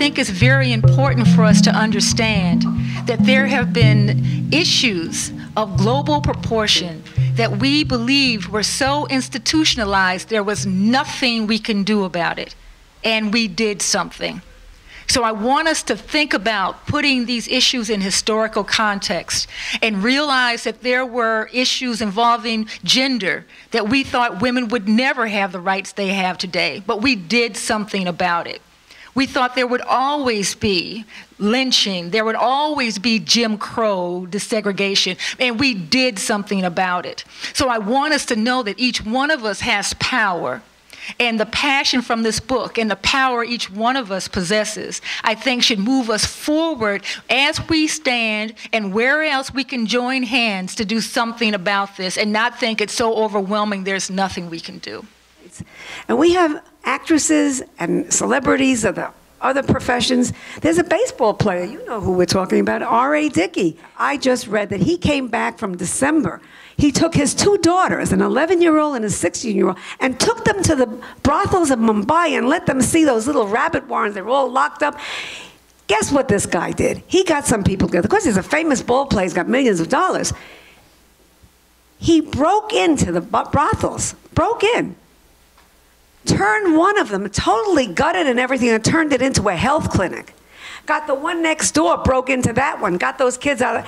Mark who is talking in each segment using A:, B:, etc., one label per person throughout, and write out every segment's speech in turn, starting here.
A: think it's very important for us to understand that there have been issues of global proportion that we believed were so institutionalized there was nothing we can do about it. And we did something. So I want us to think about putting these issues in historical context and realize that there were issues involving gender that we thought women would never have the rights they have today, but we did something about it. We thought there would always be lynching, there would always be Jim Crow desegregation, and we did something about it. So I want us to know that each one of us has power. And the passion from this book and the power each one of us possesses, I think should move us forward as we stand and where else we can join hands to do something about this and not think it's so overwhelming there's nothing we can do.
B: And we have actresses and celebrities of the other professions. There's a baseball player, you know who we're talking about, R.A. Dickey. I just read that he came back from December. He took his two daughters, an 11-year-old and a 16-year-old, and took them to the brothels of Mumbai and let them see those little rabbit warrens. They were all locked up. Guess what this guy did? He got some people together. Of course, he's a famous ball player. He's got millions of dollars. He broke into the brothels, broke in, turned one of them, totally gutted and everything, and turned it into a health clinic. Got the one next door, broke into that one, got those kids out of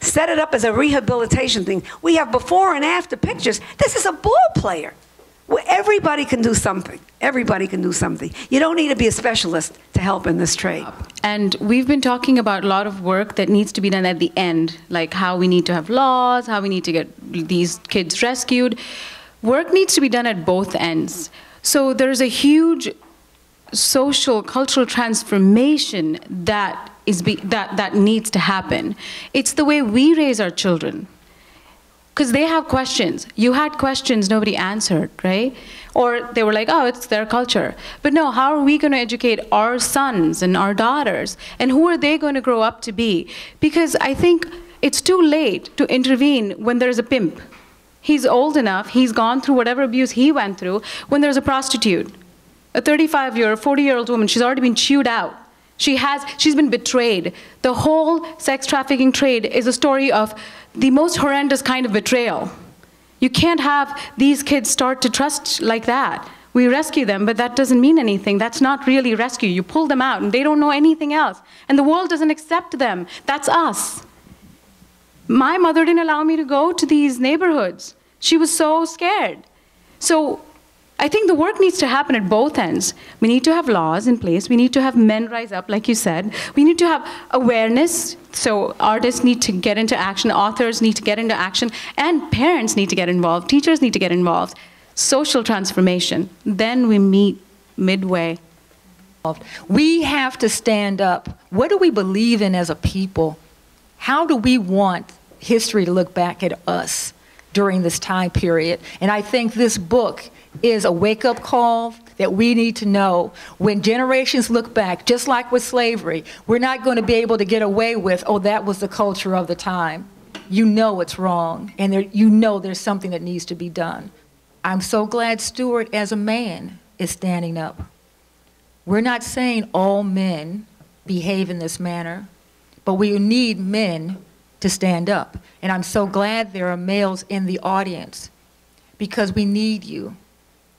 B: set it up as a rehabilitation thing. We have before and after pictures. This is a ball player. Well, everybody can do something. Everybody can do something. You don't need to be a specialist to help in this trade.
C: And we've been talking about a lot of work that needs to be done at the end, like how we need to have laws, how we need to get these kids rescued. Work needs to be done at both ends. So there's a huge social, cultural transformation that needs to happen. It's the way we raise our children. Because they have questions. You had questions nobody answered, right? Or they were like, oh, it's their culture. But no, how are we going to educate our sons and our daughters? And who are they going to grow up to be? Because I think it's too late to intervene when there's a pimp. He's old enough, he's gone through whatever abuse he went through. When there's a prostitute, a 35-year, 40-year-old woman, she's already been chewed out. She's been betrayed. The whole sex trafficking trade is a story of the most horrendous kind of betrayal. You can't have these kids start to trust like that. We rescue them, but that doesn't mean anything. That's not really rescue. You pull them out, and they don't know anything else. And the world doesn't accept them. That's us. My mother didn't allow me to go to these neighborhoods. She was so scared. So I think the work needs to happen at both ends. We need to have laws in place. We need to have men rise up, like you said. We need to have awareness. So artists need to get into action. Authors need to get into action. And parents need to get involved. Teachers need to get involved. Social transformation. Then we meet midway.
A: We have to stand up. What do we believe in as a people? How do we want history to look back at us during this time period? And I think this book is a wake-up call that we need to know. When generations look back, just like with slavery, we're not going to be able to get away with, oh, that was the culture of the time. You know it's wrong, and you know there's something that needs to be done. I'm so glad Stuart, as a man, is standing up. We're not saying all men behave in this manner, but we need men to stand up. And I'm so glad there are males in the audience, because we need you.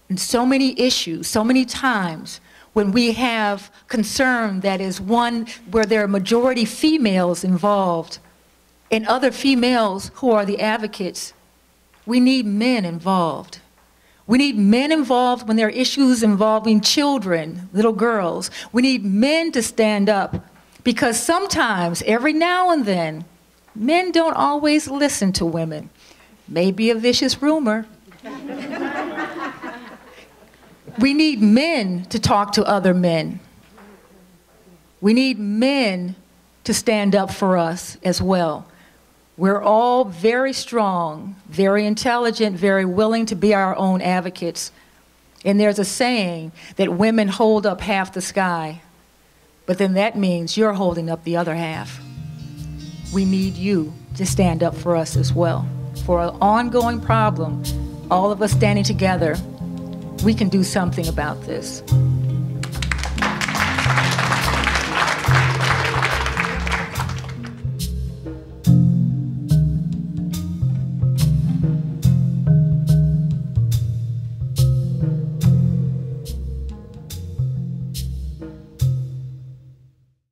A: And so many issues, so many times when we have concern that is one where there are majority females involved and other females who are the advocates, we need men involved. We need men involved when there are issues involving children, little girls. We need men to stand up, because sometimes, every now and then, men don't always listen to women. Maybe a vicious rumor. We need men to talk to other men. We need men to stand up for us as well. We're all very strong, very intelligent, very willing to be our own advocates. And there's a saying that women hold up half the sky, but then that means you're holding up the other half. We need you to stand up for us as well. For an ongoing problem, all of us standing together, we can do something about this.